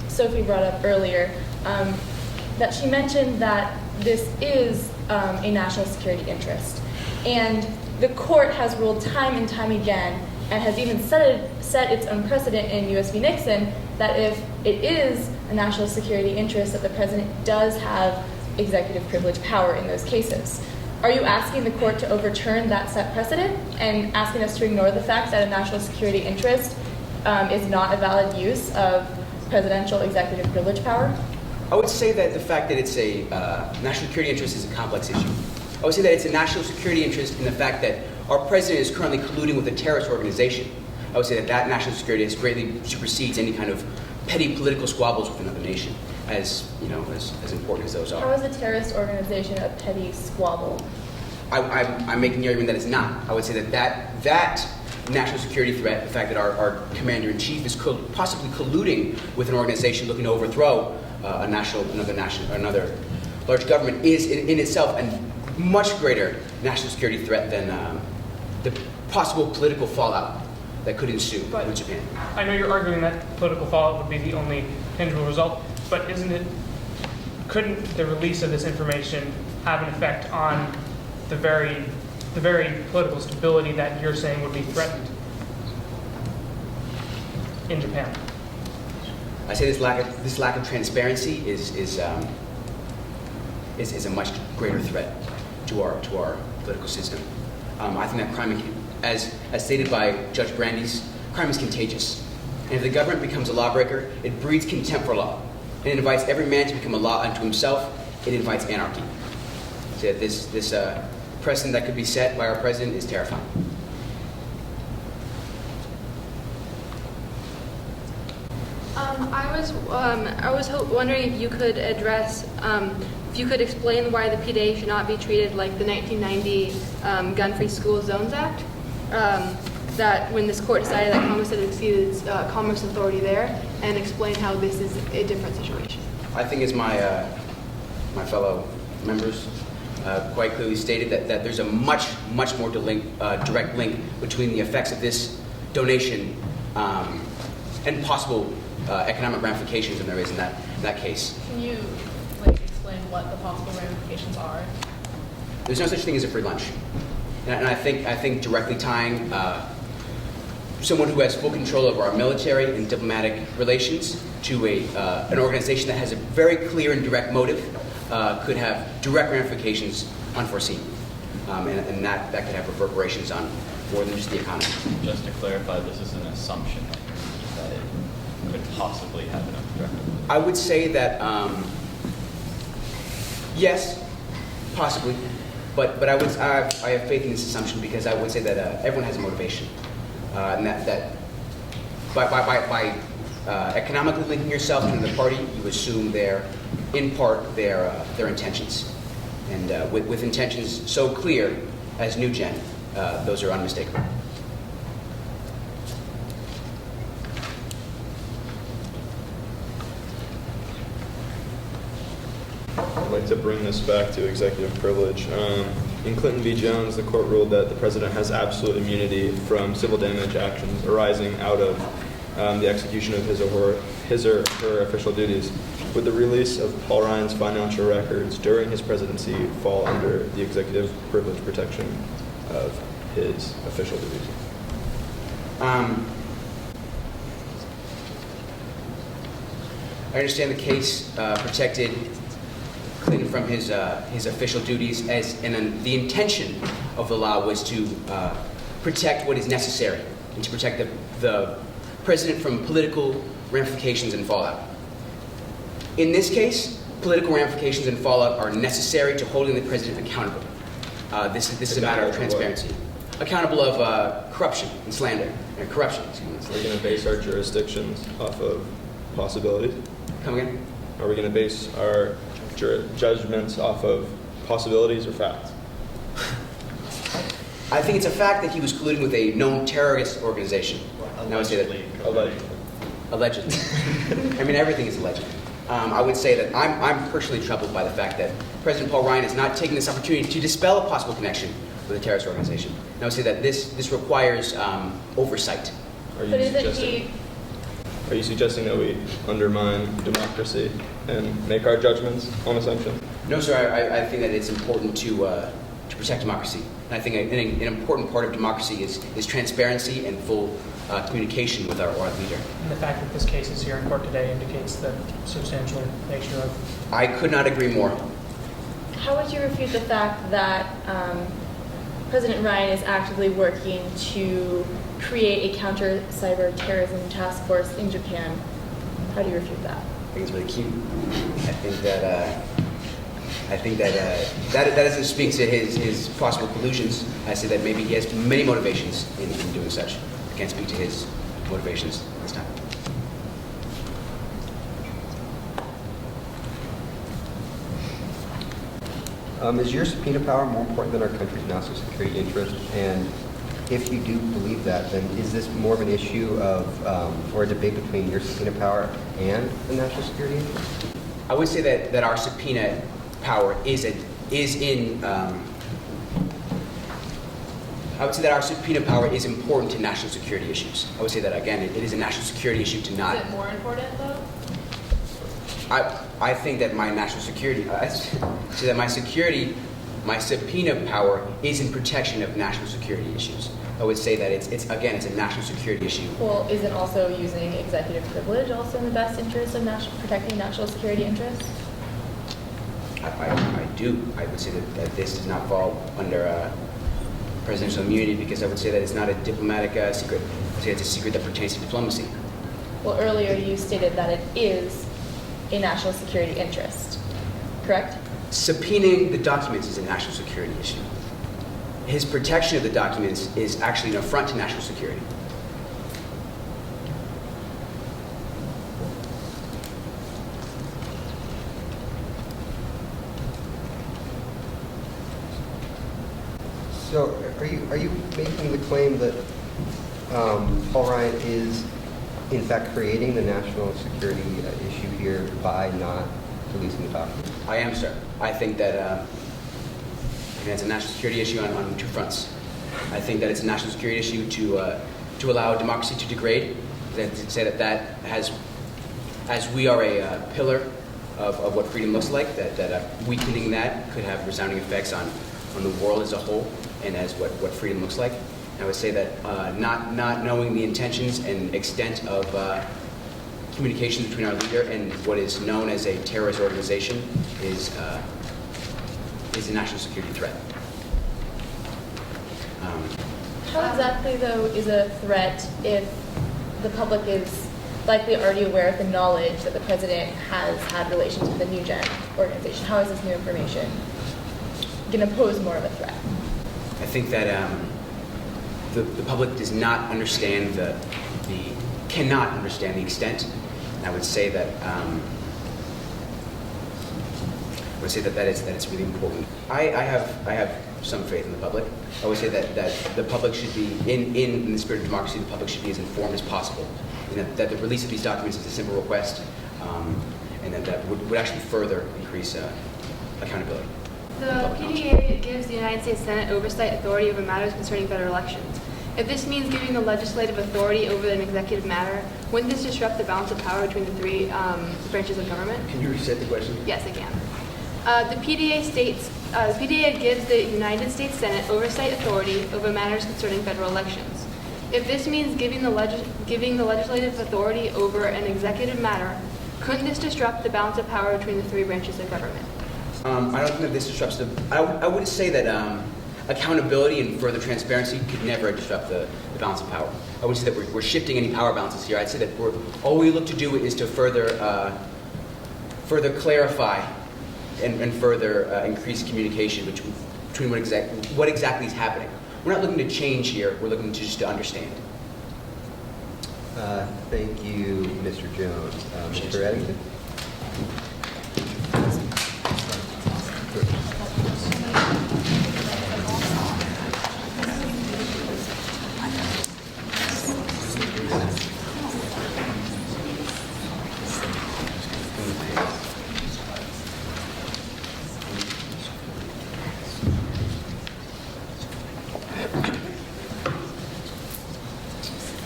Sophie brought up earlier, that she mentioned that this is a national security interest. And the court has ruled time and time again, and has even set its own precedent in U.S. v. Nixon, that if it is a national security interest, that the president does have executive privilege power in those cases. Are you asking the court to overturn that set precedent and asking us to ignore the fact that a national security interest is not a valid use of presidential executive privilege power? I would say that the fact that it's a national security interest is a complex issue. I would say that it's a national security interest in the fact that our president is currently colluding with a terrorist organization. I would say that that national security has greatly supersedes any kind of petty political squabbles with another nation, as important as those are. How is a terrorist organization a petty squabble? I'm making the argument that it's not. I would say that national security threat, the fact that our commander-in-chief is possibly colluding with an organization looking to overthrow another large government, is in itself a much greater national security threat than the possible political fallout that could ensue with Japan. I know you're arguing that political fallout would be the only tangible result, but couldn't the release of this information have an effect on the very political stability that you're saying would be threatened in Japan? I say this lack of transparency is a much greater threat to our political system. I think that crime, as stated by Judge Brandeis, crime is contagious. And if the government becomes a lawbreaker, it breeds contempt for law. And it invites every man to become a law unto himself. It invites anarchy. So this precedent that could be set by our president is terrifying. I was wondering if you could address, if you could explain why the PDA should not be treated like the 1990 Gun-Free School Zones Act. That when this court decided that Congress had exceeded its commerce authority there, and explain how this is a different situation. I think as my fellow members quite clearly stated, that there's a much more direct link between the effects of this donation and possible economic ramifications than there is in that case. Can you explain what the possible ramifications are? There's no such thing as a free lunch, and I think directly tying someone who has full control over our military and diplomatic relations to an organization that has a very clear and direct motive could have direct ramifications unforeseen, and that could have reverberations on more than just the economy. Just to clarify, this is an assumption that it could possibly have an effect. I would say that yes, possibly, but I have faith in this assumption because I would say that everyone has a motivation, and that by economically linking yourself to the party, you assume in part their intentions, and with intentions so clear as New Gen, those are unmistakable. I'd like to bring this back to executive privilege. In Clinton v. Jones, the court ruled that the president has absolute immunity from civil damage actions arising out of the execution of his or her official duties, would the release of Paul Ryan's financial records during his presidency fall under the executive privilege protection of his official duties? I understand the case protected Clinton from his official duties, and then the intention of the law was to protect what is necessary and to protect the president from political ramifications and fallout. In this case, political ramifications and fallout are necessary to holding the president accountable. This is a matter of transparency. Accountable of corruption and slander, and corruption. Are we going to base our jurisdictions off of possibilities? Come again? Are we going to base our judgments off of possibilities or facts? I think it's a fact that he was colluding with a known terrorist organization. And I would say that allegedly. I mean, everything is alleged. I would say that I'm personally troubled by the fact that President Paul Ryan is not taking this opportunity to dispel a possible connection with a terrorist organization. And I would say that this requires oversight. Are you suggesting that we undermine democracy and make our judgments on assumptions? No, sir. I think that it's important to protect democracy. And I think an important part of democracy is transparency and full communication with our leader. And the fact that this case is here in court today indicates the substantial nature of... I could not agree more. How would you refute the fact that President Ryan is actively working to create a counter-cyber-terrorism task force in Japan? How do you refute that? I think it's really cute. I think that doesn't speak to his possible collusions. I say that maybe he has many motivations in doing such. I can't speak to his motivations this time. Is your subpoena power more important than our country's national security interest? And if you do believe that, then is this more of an issue of, or a debate between your subpoena power and the national security interest? I would say that our subpoena power I would say that our subpoena power is important to national security issues. I would say that, again, it is a national security issue to not... Is it more important, though? I think that my national security, so that my subpoena power is in protection of national security issues. I would say that it's a national security issue. Well, isn't also using executive privilege also in the best interest of protecting national security interests? I do. I would say that this does not fall under presidential immunity because I would say that it's not a diplomatic secret. I would say it's a secret that pertains to diplomacy. Well, earlier you stated that it is a national security interest, correct? Subpoenaing the documents is a national security issue. His protection of the documents is actually an affront to national security. So are you making the claim that Paul Ryan is in fact creating the national security issue here by not releasing the documents? I am, sir. I think that it's a national security issue on two fronts. I think that it's a national security issue to allow democracy to degrade. To say that has, as we are a pillar of what freedom looks like, that weakening that could have resounding effects on the world as a whole and as what freedom looks like. And I would say that not knowing the intentions and extent of communication between our leader and what is known as a terrorist organization is a national security threat. How exactly, though, is a threat if the public is likely already aware of the knowledge that the president has had relations with the New Gen organization? How is this new information going to pose more of a threat? I think that the public does not understand cannot understand the extent. And I would say that it's really important. I have some faith in the public. I would say that the public should be in the spirit of democracy. The public should be as informed as possible. And that the release of these documents is a simple request, and that would actually further increase accountability. The PDA gives the United States Senate oversight authority over matters concerning federal elections. If this means giving the legislative authority over an executive matter, wouldn't this disrupt the balance of power between the three branches of government? Can you reset the question? Yes, I can. The PDA gives the United States Senate oversight authority over matters concerning federal elections. If this means giving the legislative authority over an executive matter, couldn't this disrupt the balance of power between the three branches of government? I don't think that this disrupts the. I would say that accountability and further transparency could never disrupt the balance of power. I wouldn't say that we're shifting any power balances here. I'd say that all we look to do is to further clarify and further increase communication between what exactly is happening. We're not looking to change here. We're looking to just to understand. Thank you, Mr. Jones. Mr. Eddington?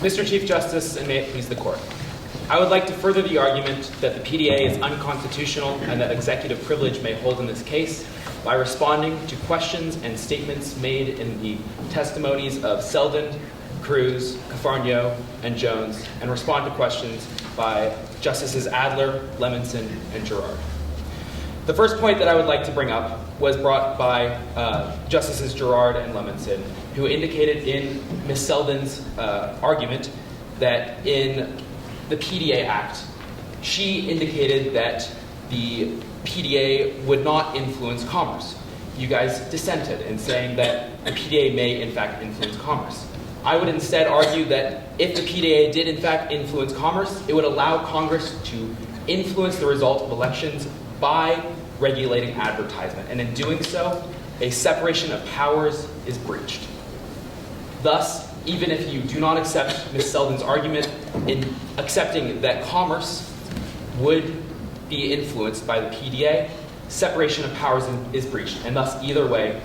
Mr. Chief Justice, and may it please the Court, I would like to further the argument that the PDA is unconstitutional and that executive privilege may hold in this case by responding to questions and statements made in the testimonies of Selden, Cruz, Cafarnio, and Jones, and respond to questions by Justices Adler, Lemonson, and Girard. The first point that I would like to bring up was brought by Justices Girard and Lemonson, who indicated in Ms. Selden's argument that in the PDA Act, she indicated that the PDA would not influence commerce. You guys dissented in saying that the PDA may in fact influence commerce. I would instead argue that if the PDA did in fact influence commerce, it would allow Congress to influence the result of elections by regulating advertisement. And in doing so, a separation of powers is breached. Thus, even if you do not accept Ms. Selden's argument in accepting that commerce would be influenced by the PDA, separation of powers is breached. And thus, either way,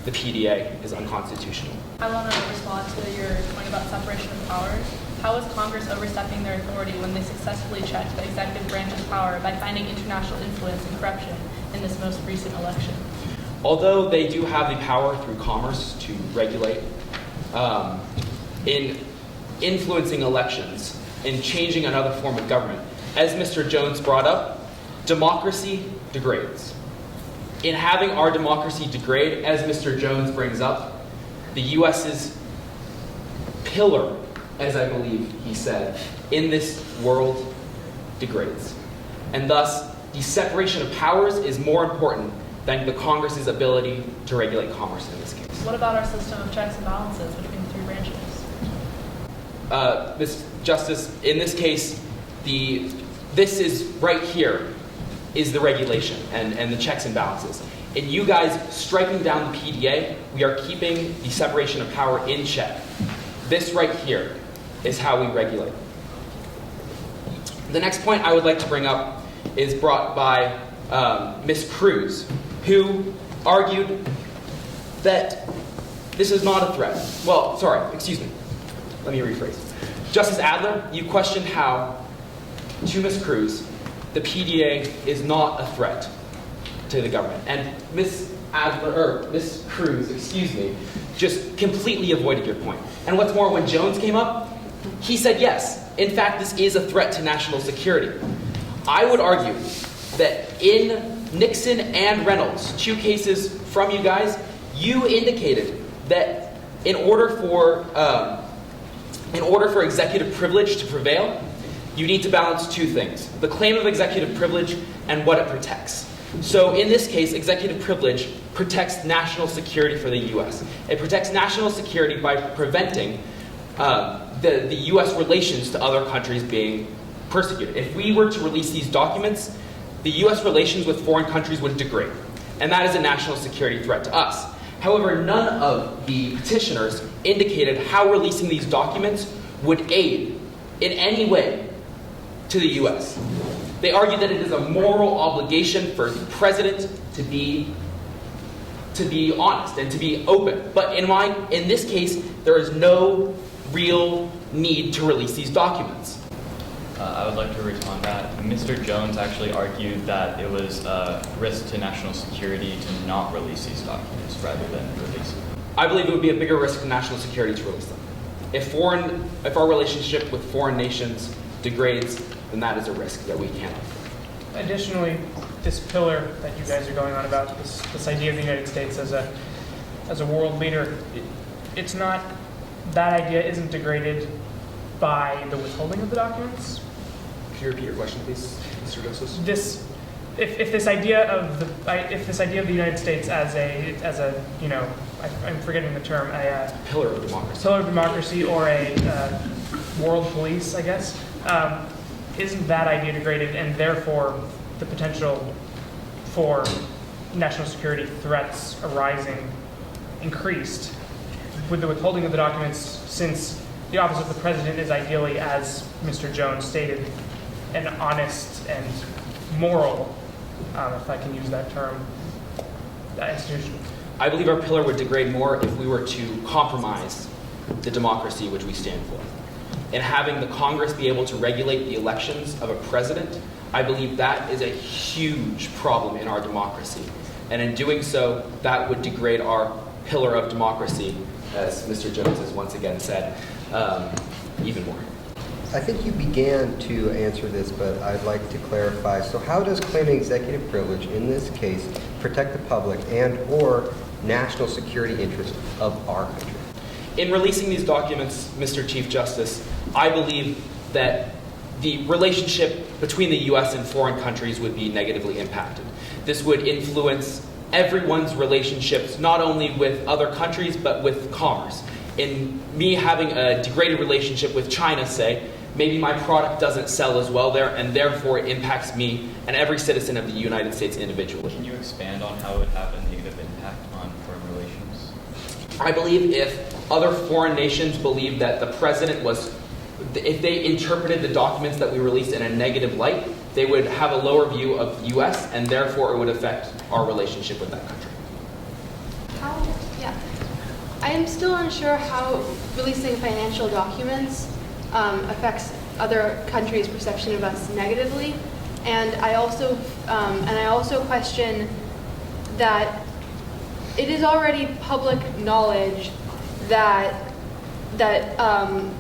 the PDA is unconstitutional. I want to respond to your point about separation of powers. How is Congress overstepping their authority when they successfully checked the executive branch's power by finding international influence and corruption in this most recent election? Although they do have the power through commerce to regulate, in influencing elections, in changing another form of government, as Mr. Jones brought up, democracy degrades. In having our democracy degrade, as Mr. Jones brings up, the U.S.'s pillar, as I believe he said, in this world degrades. And thus, the separation of powers is more important than the Congress's ability to regulate commerce in this case. What about our system of checks and balances between the three branches? Mr. Justice, in this case, this is right here is the regulation and the checks and balances. In you guys striking down the PDA, we are keeping the separation of power in check. This right here is how we regulate. The next point I would like to bring up is brought by Ms. Cruz, who argued that this is not a threat. Well, sorry, excuse me. Let me rephrase. Justice Adler, you questioned how, to Ms. Cruz, the PDA is not a threat to the government. And Ms. Cruz, just completely avoided your point. And what's more, when Jones came up, he said yes. In fact, this is a threat to national security. I would argue that in Nixon and Reynolds, two cases from you guys, you indicated that in order for executive privilege to prevail, you need to balance two things: the claim of executive privilege and what it protects. So in this case, executive privilege protects national security for the U.S. It protects national security by preventing the U.S. relations to other countries being persecuted. If we were to release these documents, the U.S. relations with foreign countries would degrade. And that is a national security threat to us. However, none of the petitioners indicated how releasing these documents would aid in any way to the U.S. They argued that it is a moral obligation for the president to be to be honest and to be open. But in this case, there is no real need to release these documents. I would like to respond to that. Mr. Jones actually argued that it was a risk to national security to not release these documents rather than release them. I believe it would be a bigger risk to national security to release them. If our relationship with foreign nations degrades, then that is a risk that we can't afford. Additionally, this pillar that you guys are going on about, this idea of the United States as a world leader, it's not, that idea isn't degraded by the withholding of the documents. Could you repeat your question, please, Mr. Justice? If this idea of the United States as a I'm forgetting the term, a pillar of democracy. Pillar of democracy, or a world police, I guess, isn't that idea degraded, and therefore the potential for national security threats arising increased with the withholding of the documents, since the office of the president is ideally, as Mr. Jones stated, an honest and moral, if I can use that term, institution. I believe our pillar would degrade more if we were to compromise the democracy which we stand for. And having the Congress be able to regulate the elections of a president, I believe that is a huge problem in our democracy. And in doing so, that would degrade our pillar of democracy, as Mr. Jones has once again said, even more. I think you began to answer this, but I'd like to clarify. So how does claiming executive privilege in this case protect the public and or national security interests of our country? In releasing these documents, Mr. Chief Justice, I believe that the relationship between the U.S. and foreign countries would be negatively impacted. This would influence everyone's relationships, not only with other countries, but with commerce. In me having a degraded relationship with China, say, maybe my product doesn't sell as well there, and therefore it impacts me and every citizen of the United States individually. Can you expand on how it would have a negative impact on foreign relations? I believe if other foreign nations believe that the president was, if they interpreted the documents that we released in a negative light, they would have a lower view of the U.S., and therefore it would affect our relationship with that country. I am still unsure how releasing financial documents affects other countries' perception of us negatively, and I also question that it is already public knowledge that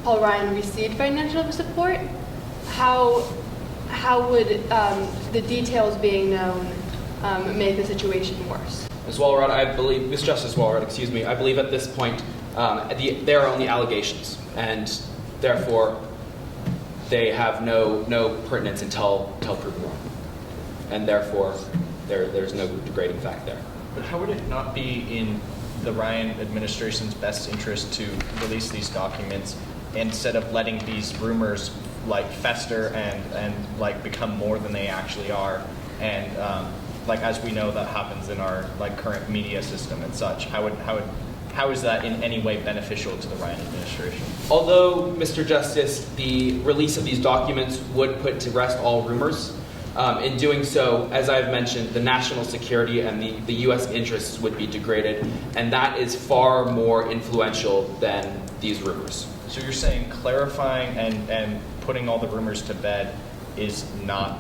Paul Ryan received financial support. How would the details being known make the situation worse? Ms. Walrod, I believe, Ms. Justice Walrod, excuse me, I believe at this point there are only allegations, and therefore they have no pertinence until proven wrong, and therefore there's no degrading fact there. But how would it not be in the Ryan administration's best interest to release these documents instead of letting these rumors like fester and like become more than they actually are, and like as we know that happens in our like current media system and such? How is that in any way beneficial to the Ryan administration? Although, Mr. Justice, the release of these documents would put to rest all rumors, in doing so, as I've mentioned, the national security and the U.S. interests would be degraded, and that is far more influential than these rumors. So you're saying clarifying and putting all the rumors to bed is not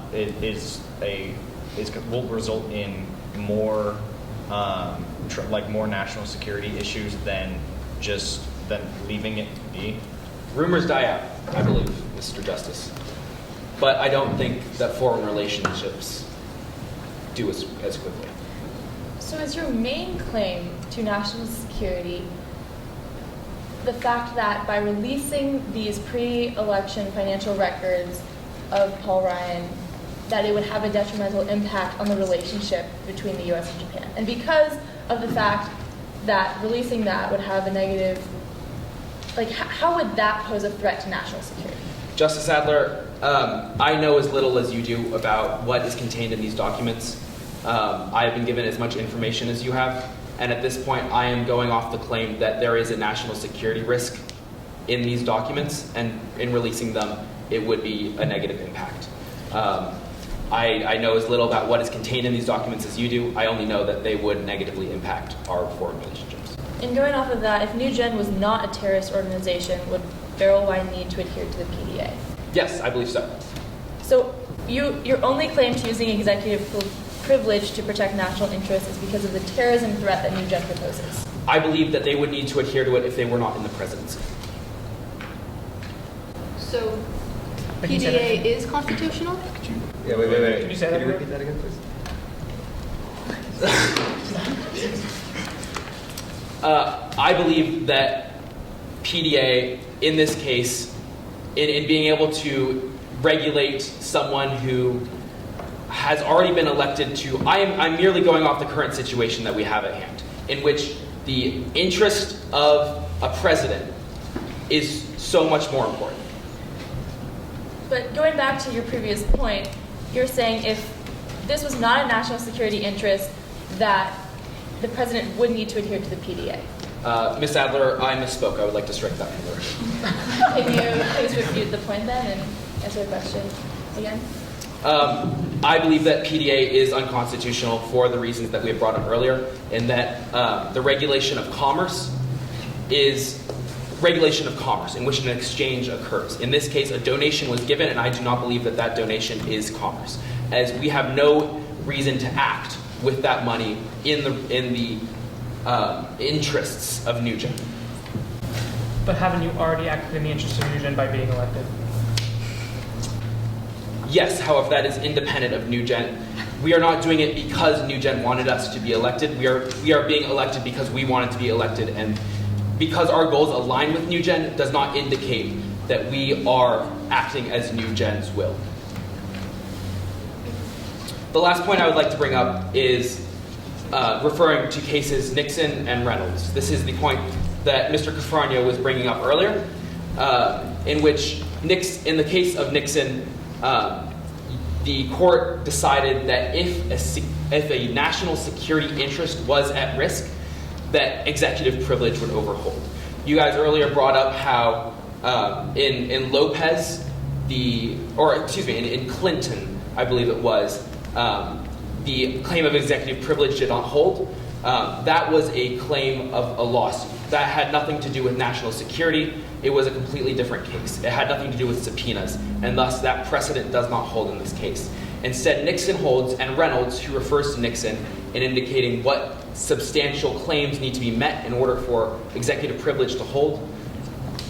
will result in more more national security issues than leaving it be? Rumors die out, I believe, Mr. Justice. But I don't think that foreign relationships do as quickly. So is your main claim to national security the fact that by releasing these pre-election financial records of Paul Ryan, that it would have a detrimental impact on the relationship between the U.S. and Japan? And because of the fact that releasing that would have a negative, how would that pose a threat to national security? Justice Adler, I know as little as you do about what is contained in these documents. I have been given as much information as you have, and at this point I am going off the claim that there is a national security risk in these documents, and in releasing them it would be a negative impact. I know as little about what is contained in these documents as you do. I only know that they would negatively impact our foreign relationships. And going off of that, if New Gen was not a terrorist organization, would Berrelwhine need to adhere to the PDA? Yes, I believe so. So your only claim to using executive privilege to protect national interests is because of the terrorism threat that New Gen proposes? I believe that they would need to adhere to it if they were not in the presidency. So PDA is constitutional? Yeah, wait. Could you say that again? repeat that again, please? I believe that PDA, in this case, in being able to regulate someone who has already been elected to, I'm merely going off the current situation that we have at hand, in which the interest of a president is so much more important. But going back to your previous point, you're saying if this was not a national security interest, that the president would need to adhere to the PDA. Ms. Adler, I misspoke. I would like to strike that from the record. Can you please refute the point then and answer the question again? I believe that PDA is unconstitutional for the reasons that we have brought up earlier, in that the regulation of commerce is regulation of commerce in which an exchange occurs. In this case, a donation was given, and I do not believe that that donation is commerce, as we have no reason to act with that money in the interests of New Gen. But haven't you already acted in the interest of New Gen by being elected? Yes, however, that is independent of New Gen. We are not doing it because New Gen wanted us to be elected. We are being elected because we wanted to be elected, and because our goals align with New Gen does not indicate that we are acting as New Gen's will. The last point I would like to bring up is referring to cases Nixon and Reynolds. This is the point that Mr. Cafragno was bringing up earlier, in which in the case of Nixon, the court decided that if a national security interest was at risk, that executive privilege would overhold. You guys earlier brought up how in Lopez, in Clinton, I believe it was, the claim of executive privilege did not hold. That was a claim of a lawsuit. That had nothing to do with national security. It was a completely different case. It had nothing to do with subpoenas, and thus that precedent does not hold in this case. Instead, Nixon holds, and Reynolds, who refers to Nixon in indicating what substantial claims need to be met in order for executive privilege to hold,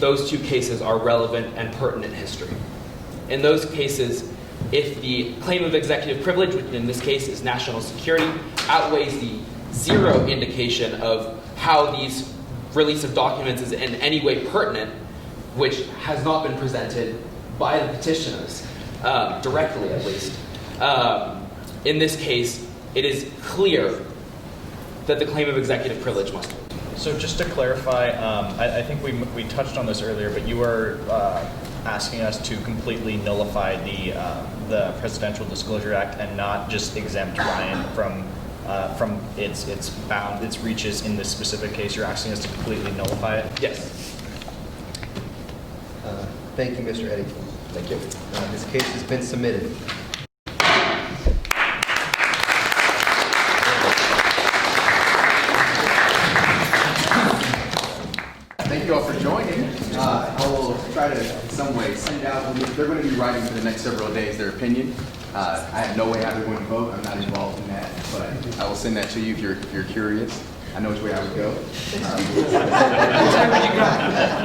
those two cases are relevant and pertinent history. In those cases, if the claim of executive privilege, which in this case is national security, outweighs the zero indication of how these release of documents is in any way pertinent, which has not been presented by the petitioners, directly at least, in this case, it is clear that the claim of executive privilege must hold. So just to clarify, I think we touched on this earlier, but you were asking us to completely nullify the Presidential Disclosure Act and not just exempt Ryan from its reaches in this specific case. You're asking us to completely nullify it? Yes. Thank you, Mr. Eddington. Thank you. This case has been submitted. Thank you all for joining. I will try to, in some way, send out, they're going to be writing for the next several days their opinion. I have no way how they're going to vote. I'm not involved in that, but I will send that to you if you're curious. I know which way I would go.